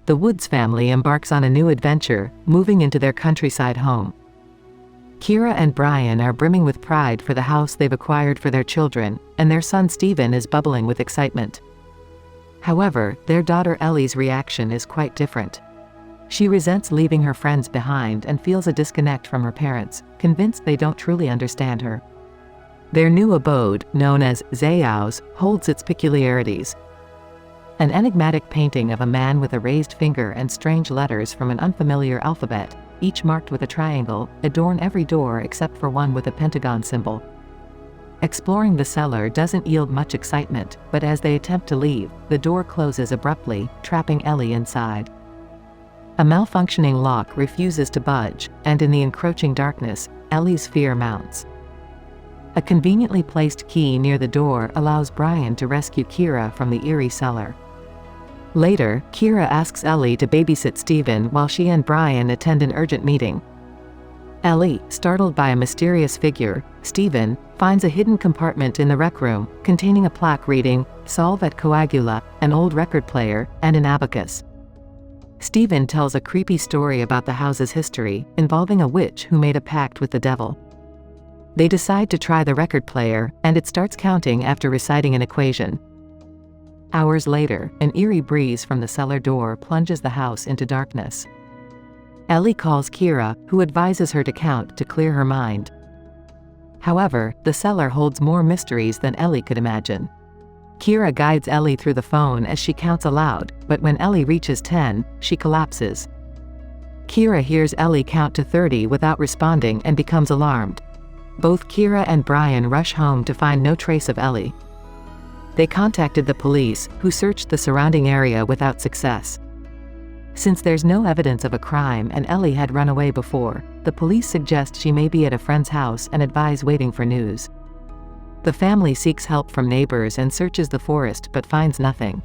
the Woods family embarks on a new adventure, moving into their countryside home. Keira and Brian are brimming with pride for the house they've acquired for their children, and their son Stephen is bubbling with excitement. However, their daughter Ellie's reaction is quite different. She resents leaving her friends behind and feels a disconnect from her parents, convinced they don't truly understand her. Their new abode, known as Xaáos, holds its peculiarities. An enigmatic painting of a man with a raised finger and strange letters from an unfamiliar alphabet, each marked with a triangle, adorn every door except for one with a pentagon symbol. Exploring the cellar doesn't yield much excitement, but as they attempt to leave, the door closes abruptly, trapping Ellie inside. A malfunctioning lock refuses to budge, and in the encroaching darkness, Ellie's fear mounts. A conveniently placed key near the door allows Brian to rescue Keira from the eerie cellar. Later, Keira asks Ellie to babysit Stephen while she and Brian attend an urgent meeting. Ellie, startled by a mysterious figure, Stephen, finds a hidden compartment in the rec room, containing a plaque reading, "Solve et coagula," an old record player, and an abacus. Stephen tells a creepy story about the house's history, involving a witch who made a pact with the devil. They decide to try the record player, and it starts counting after reciting an equation. Hours later, an eerie breeze from the cellar door plunges the house into darkness. Ellie calls Keira, who advises her to count to clear her mind. However, the cellar holds more mysteries than Ellie could imagine. Keira guides Ellie through the phone as she counts aloud, but when Ellie reaches 10, she collapses. Keira hears Ellie count to 30 without responding and becomes alarmed. Both Keira and Brian rush home to find no trace of Ellie. They contacted the police, who searched the surrounding area without success. Since there's no evidence of a crime and Ellie had run away before, the police suggest she may be at a friend's house and advise waiting for news. The family seeks help from neighbors and searches the forest but finds nothing.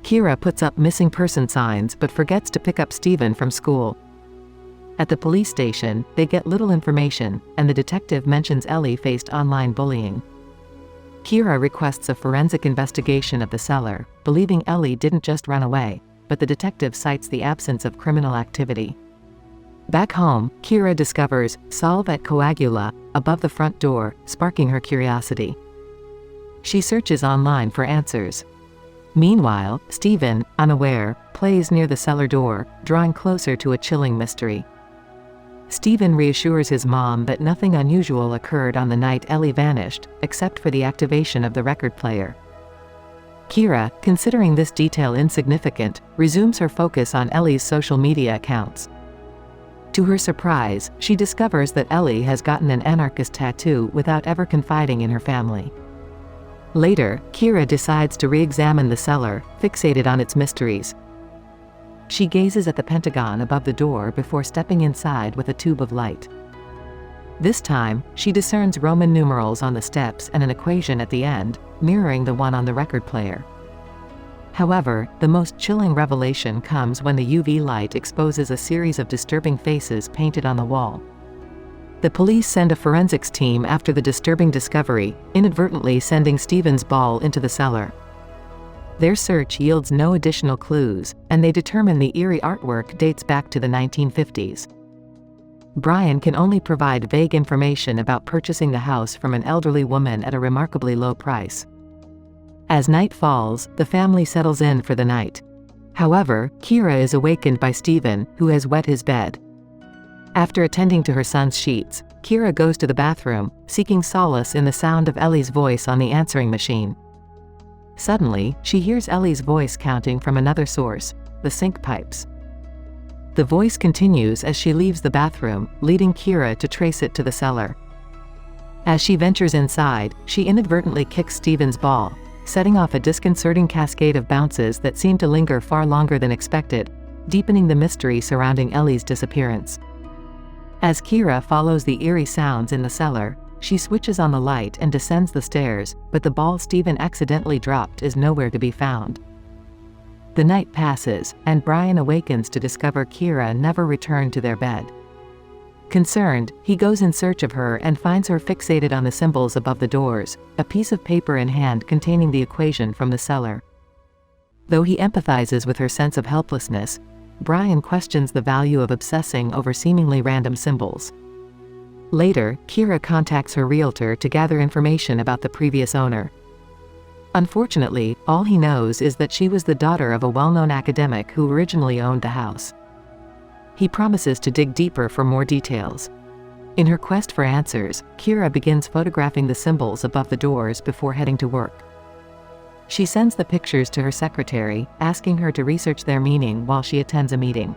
Keira puts up missing person signs but forgets to pick up Stephen from school. At the police station, they get little information, and the detective mentions Ellie faced online bullying. Keira requests a forensic investigation of the cellar, believing Ellie didn't just run away, but the detective cites the absence of criminal activity. Back home, Keira discovers "Solve et coagula" above the front door, sparking her curiosity. She searches online for answers. Meanwhile, Stephen, unaware, plays near the cellar door, drawing closer to a chilling mystery. Stephen reassures his mom that nothing unusual occurred on the night Ellie vanished, except for the activation of the record player. Keira, considering this detail insignificant, resumes her focus on Ellie's social media accounts. To her surprise, she discovers that Ellie has gotten an anarchist tattoo without ever confiding in her family. Later, Keira decides to re-examine the cellar, fixated on its mysteries. She gazes at the pentagon above the door before stepping inside with a tube of light. This time, she discerns Roman numerals on the steps and an equation at the end, mirroring the one on the record player. However, the most chilling revelation comes when the UV light exposes a series of disturbing faces painted on the wall. The police send a forensics team after the disturbing discovery, inadvertently sending Stephen's ball into the cellar. Their search yields no additional clues, and they determine the eerie artwork dates back to the 1950s. Brian can only provide vague information about purchasing the house from an elderly woman at a remarkably low price. As night falls, the family settles in for the night. However, Keira is awakened by Stephen, who has wet his bed. After attending to her son's sheets, Keira goes to the bathroom, seeking solace in the sound of Ellie's voice on the answering machine. Suddenly, she hears Ellie's voice counting from another source, the sink pipes. The voice continues as she leaves the bathroom, leading Keira to trace it to the cellar. As she ventures inside, she inadvertently kicks Stephen's ball, setting off a disconcerting cascade of bounces that seem to linger far longer than expected, deepening the mystery surrounding Ellie's disappearance. As Keira follows the eerie sounds in the cellar, she switches on the light and descends the stairs, but the ball Stephen accidentally dropped is nowhere to be found. The night passes, and Brian awakens to discover Keira never returned to their bed. Concerned, he goes in search of her and finds her fixated on the symbols above the doors, a piece of paper in hand containing the equation from the cellar. Though he empathizes with her sense of helplessness, Brian questions the value of obsessing over seemingly random symbols. Later, Keira contacts her realtor to gather information about the previous owner. Unfortunately, all he knows is that she was the daughter of a well-known academic who originally owned the house. He promises to dig deeper for more details. In her quest for answers, Keira begins photographing the symbols above the doors before heading to work. She sends the pictures to her secretary, asking her to research their meaning while she attends a meeting.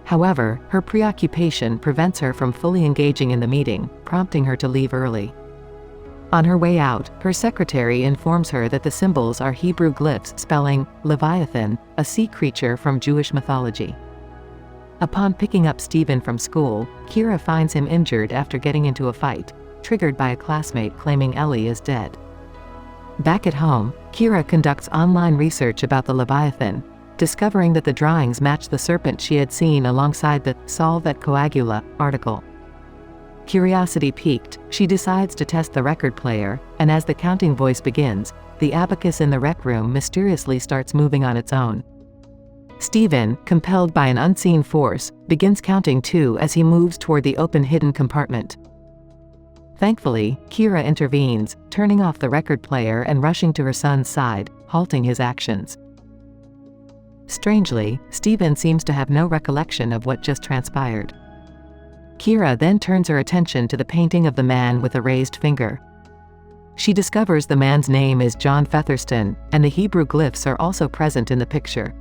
However, her preoccupation prevents her from fully engaging in the meeting, prompting her to leave early. On her way out, her secretary informs her that the symbols are Hebrew glyphs spelling Leviathan, a sea creature from Jewish mythology. Upon picking up Stephen from school, Keira finds him injured after getting into a fight, triggered by a classmate claiming Ellie is dead. Back at home, Keira conducts online research about the Leviathan, discovering that the drawings match the serpent she had seen alongside the "Solve et Coagula" article. Curiosity piqued, she decides to test the record player, and as the counting voice begins, the abacus in the rec room mysteriously starts moving on its own. Stephen, compelled by an unseen force, begins counting too as he moves toward the open hidden compartment. Thankfully, Keira intervenes, turning off the record player and rushing to her son's side, halting his actions. Strangely, Stephen seems to have no recollection of what just transpired. Keira then turns her attention to the painting of the man with a raised finger. She discovers the man's name is John Featherston, and the Hebrew glyphs are also present in the picture.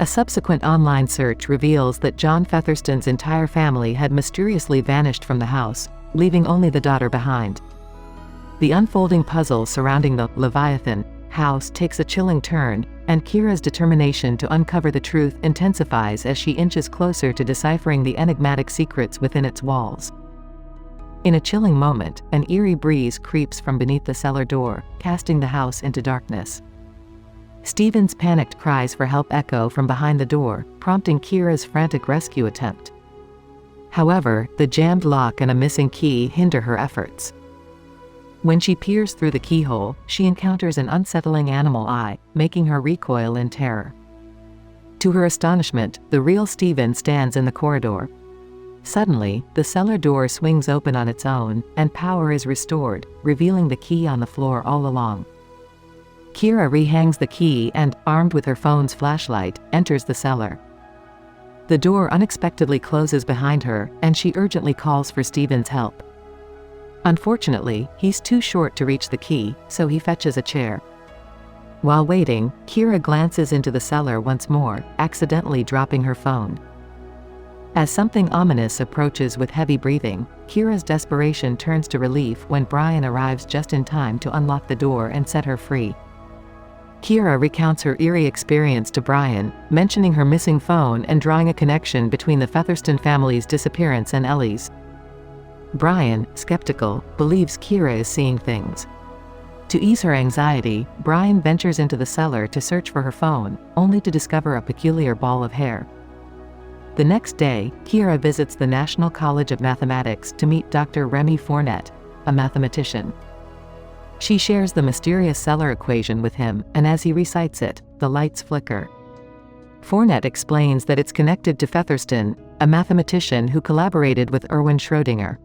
A subsequent online search reveals that John Featherston's entire family had mysteriously vanished from the house, leaving only the daughter behind. The unfolding puzzle surrounding the Leviathan house takes a chilling turn, and Keira's determination to uncover the truth intensifies as she inches closer to deciphering the enigmatic secrets within its walls. In a chilling moment, an eerie breeze creeps from beneath the cellar door, casting the house into darkness. Stephen's panicked cries for help echo from behind the door, prompting Keira's frantic rescue attempt. However, the jammed lock and a missing key hinder her efforts. When she peers through the keyhole, she encounters an unsettling animal eye, making her recoil in terror. To her astonishment, the real Stephen stands in the corridor. Suddenly, the cellar door swings open on its own, and power is restored, revealing the key on the floor all along. Keira rehangs the key and, armed with her phone's flashlight, enters the cellar. The door unexpectedly closes behind her, and she urgently calls for Stephen's help. Unfortunately, he's too short to reach the key, so he fetches a chair. While waiting, Keira glances into the cellar once more, accidentally dropping her phone. As something ominous approaches with heavy breathing, Keira's desperation turns to relief when Brian arrives just in time to unlock the door and set her free. Keira recounts her eerie experience to Brian, mentioning her missing phone and drawing a connection between the Featherston family's disappearance and Ellie's. Brian, skeptical, believes Keira is seeing things. To ease her anxiety, Brian ventures into the cellar to search for her phone, only to discover a peculiar ball of hair. The next day, Keira visits the National College of Mathematics to meet Dr. Remy Fournet, a mathematician. She shares the mysterious Cellar equation with him, and as he recites it, the lights flicker. Fournet explains that it's connected to Featherston, a mathematician who collaborated with Erwin Schrödinger.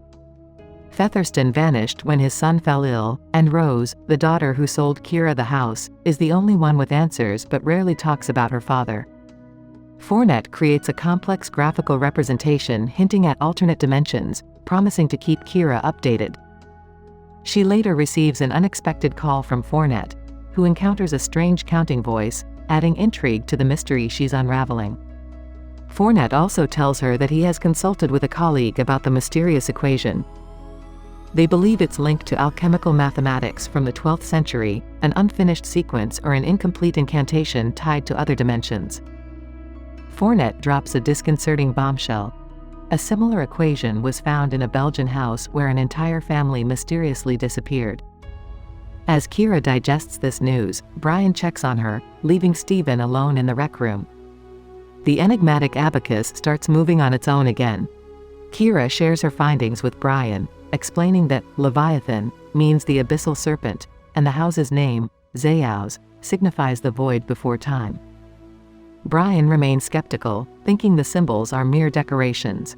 Featherston vanished when his son fell ill, and Rose, the daughter who sold Keira the house, is the only one with answers but rarely talks about her father. Fournet creates a complex graphical representation hinting at alternate dimensions, promising to keep Keira updated. She later receives an unexpected call from Fournet, who encounters a strange counting voice, adding intrigue to the mystery she's unraveling. Fournet also tells her that he has consulted with a colleague about the mysterious equation. They believe it's linked to alchemical mathematics from the 12th century, an unfinished sequence or an incomplete incantation tied to other dimensions. Fournet drops a disconcerting bombshell. A similar equation was found in a Belgian house where an entire family mysteriously disappeared. As Keira digests this news, Brian checks on her, leaving Stephen alone in the rec room. The enigmatic abacus starts moving on its own again. Keira shares her findings with Brian, explaining that Leviathan means the abyssal serpent, and the house's name, Xaáos, signifies the void before time. Brian remains skeptical, thinking the symbols are mere decorations.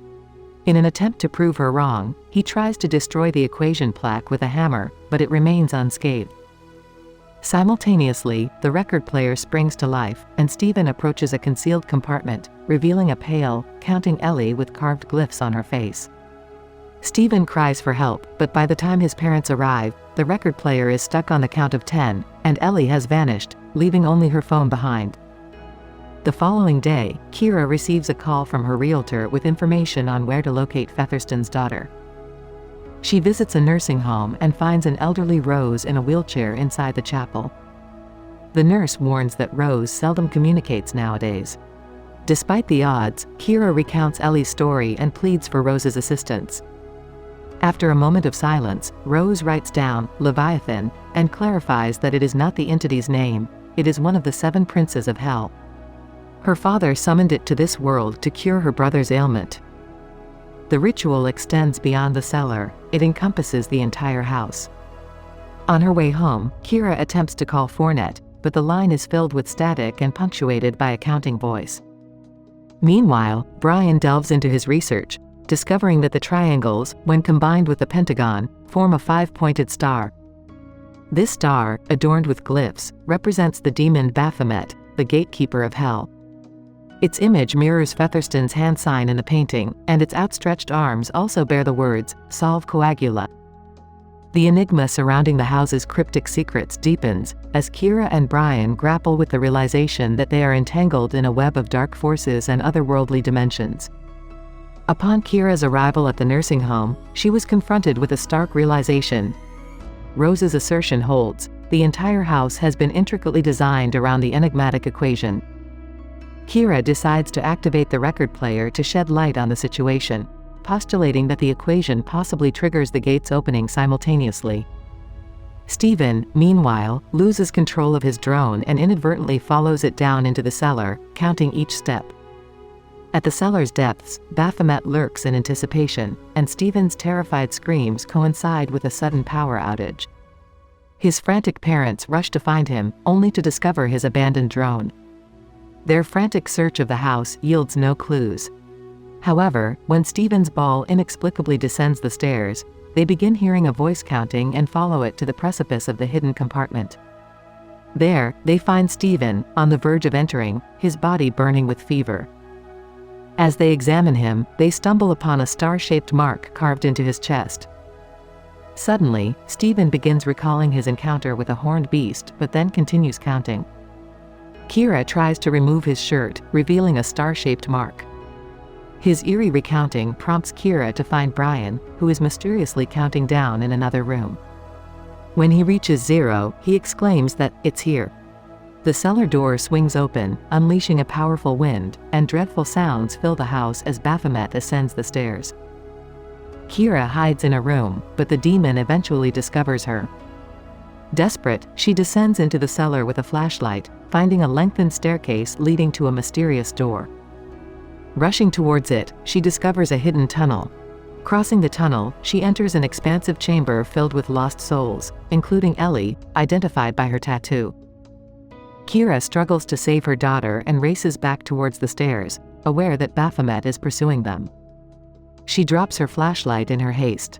In an attempt to prove her wrong, he tries to destroy the equation plaque with a hammer, but it remains unscathed. Simultaneously, the record player springs to life, and Stephen approaches a concealed compartment, revealing a pale, counting Ellie with carved glyphs on her face. Stephen cries for help, but by the time his parents arrive, the record player is stuck on the count of 10, and Ellie has vanished, leaving only her phone behind. The following day, Keira receives a call from her realtor with information on where to locate Featherston's daughter. She visits a nursing home and finds an elderly Rose in a wheelchair inside the chapel. The nurse warns that Rose seldom communicates nowadays. Despite the odds, Keira recounts Ellie's story and pleads for Rose's assistance. After a moment of silence, Rose writes down Leviathan and clarifies that it is not the entity's name, it is one of the 7 princes of hell. Her father summoned it to this world to cure her brother's ailment. The ritual extends beyond the cellar, it encompasses the entire house. On her way home, Keira attempts to call Fournette, but the line is filled with static and punctuated by a counting voice. Meanwhile, Brian delves into his research, discovering that the triangles, when combined with the pentagon, form a 5-pointed star. This star, adorned with glyphs, represents the demon Baphomet, the gatekeeper of hell. Its image mirrors Featherston's hand sign in the painting, and its outstretched arms also bear the words, Salve Coagula. The enigma surrounding the house's cryptic secrets deepens, as Keira and Brian grapple with the realization that they are entangled in a web of dark forces and otherworldly dimensions. Upon Kira's arrival at the nursing home, she was confronted with a stark realization. Rose's assertion holds, the entire house has been intricately designed around the enigmatic equation. Keira decides to activate the record player to shed light on the situation, postulating that the equation possibly triggers the gates opening simultaneously. Stephen, meanwhile, loses control of his drone and inadvertently follows it down into the cellar, counting each step. At the cellar's depths, Baphomet lurks in anticipation, and Stephen's terrified screams coincide with a sudden power outage. His frantic parents rush to find him, only to discover his abandoned drone. Their frantic search of the house yields no clues. However, when Stephen's ball inexplicably descends the stairs, they begin hearing a voice counting and follow it to the precipice of the hidden compartment. There, they find Stephen, on the verge of entering, his body burning with fever. As they examine him, they stumble upon a star-shaped mark carved into his chest. Suddenly, Stephen begins recalling his encounter with a horned beast, but then continues counting. Keira tries to remove his shirt, revealing a star-shaped mark. His eerie recounting prompts Keira to find Brian, who is mysteriously counting down in another room. When he reaches 0, he exclaims that, it's here. The cellar door swings open, unleashing a powerful wind, and dreadful sounds fill the house as Baphomet ascends the stairs. Keira hides in a room, but the demon eventually discovers her. Desperate, she descends into the cellar with a flashlight, finding a lengthened staircase leading to a mysterious door. Rushing towards it, she discovers a hidden tunnel. Crossing the tunnel, she enters an expansive chamber filled with lost souls, including Ellie, identified by her tattoo. Keira struggles to save her daughter and races back towards the stairs, aware that Baphomet is pursuing them. She drops her flashlight in her haste.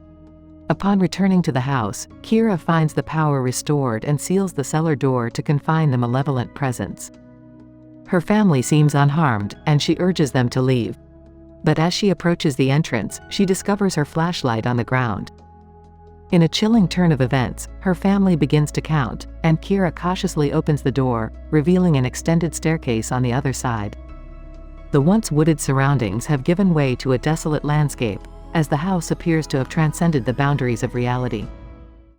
Upon returning to the house, Keira finds the power restored and seals the cellar door to confine the malevolent presence. Her family seems unharmed, and she urges them to leave. But as she approaches the entrance, she discovers her flashlight on the ground. In a chilling turn of events, her family begins to count, and Keira cautiously opens the door, revealing an extended staircase on the other side. The once wooded surroundings have given way to a desolate landscape, as the house appears to have transcended the boundaries of reality.